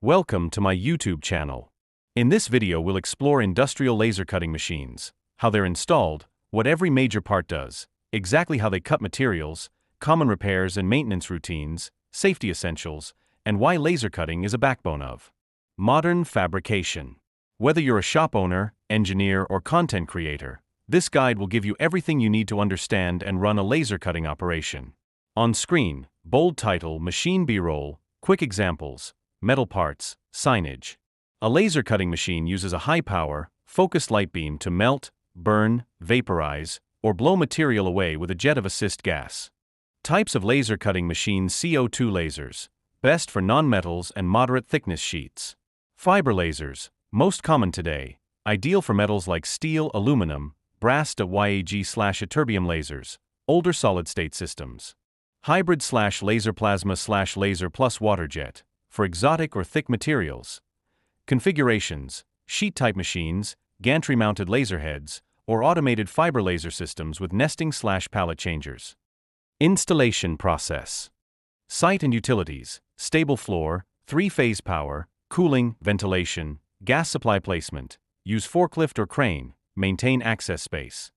Welcome to my YouTube channel. In this video we'll explore industrial laser cutting machines, how they're installed, what every major part does, exactly how they cut materials, common repairs and maintenance routines, safety essentials, and why laser cutting is a backbone of modern fabrication. Whether you're a shop owner, engineer, or content creator, this guide will give you everything you need to understand and run a laser cutting operation. On screen, bold title, machine B-roll, quick examples, metal parts, signage. A laser cutting machine uses a high-power, focused light beam to melt, burn, vaporize, or blow material away with a jet of assist gas. Types of laser cutting machines: CO2 lasers, best for non-metals and moderate thickness sheets. Fiber lasers, most common today, ideal for metals like steel, aluminum, brass to YAG/ytterbium lasers, older solid-state systems. Hybrid/laser plasma/laser plus water jet, for exotic or thick materials. Configurations: sheet-type machines, gantry-mounted laser heads, or automated fiber laser systems with nesting/pallet changers. Installation process: site and utilities, stable floor, 3-phase power, cooling, ventilation, gas supply placement, use forklift or crane, maintain access space.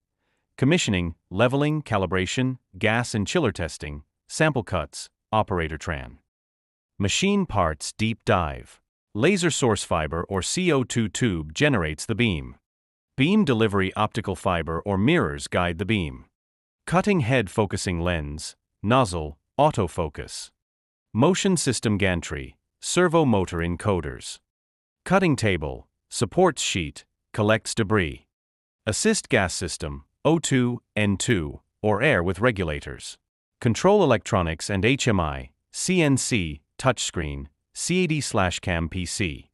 Commissioning, leveling, calibration, gas and chiller testing, sample cuts, operator tran. Machine parts deep dive. Laser source fiber or CO2 tube generates the beam. Beam delivery: optical fiber or mirrors guide the beam. Cutting head: focusing lens, nozzle, autofocus. Motion system: gantry, servo motor encoders. Cutting table: supports sheet, collects debris. Assist gas system: O2, N2, or air with regulators. Control electronics and HMI, CNC, touchscreen, CAD/CAM PC.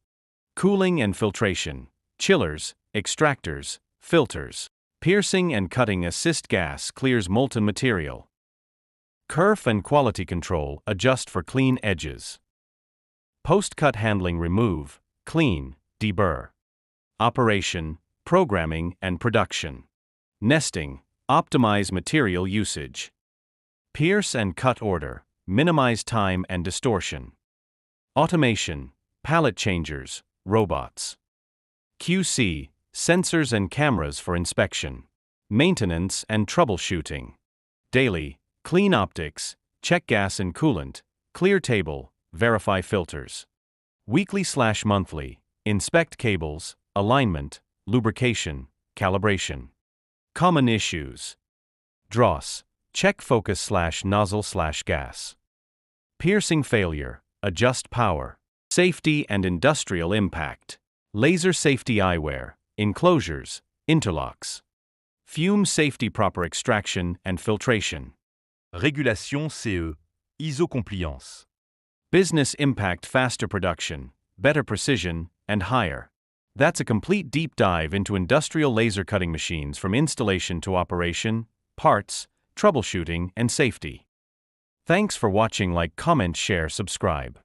Cooling and filtration: chillers, extractors, filters. Piercing and cutting: assist gas clears molten material. Kerf and quality control: adjust for clean edges. Post-cut handling: remove, clean, deburr. Operation, programming and production. Nesting: optimize material usage. Pierce and cut order: minimize time and distortion. Automation: pallet changers, robots. QC: sensors and cameras for inspection. Maintenance and troubleshooting. Daily: clean optics, check gas and coolant, clear table, verify filters. Weekly/monthly: inspect cables, alignment, lubrication, calibration. Common issues: dross, check focus/nozzle/gas. Piercing failure, adjust power. Safety and industrial impact: laser safety eyewear, enclosures, interlocks. Fume safety: proper extraction and filtration. Régulation CE, ISO compliance. Business impact: faster production, better precision, and higher. That's a complete deep dive into industrial laser cutting machines, from installation to operation, parts, troubleshooting, and safety. Thanks for watching. Like, comment, share, subscribe.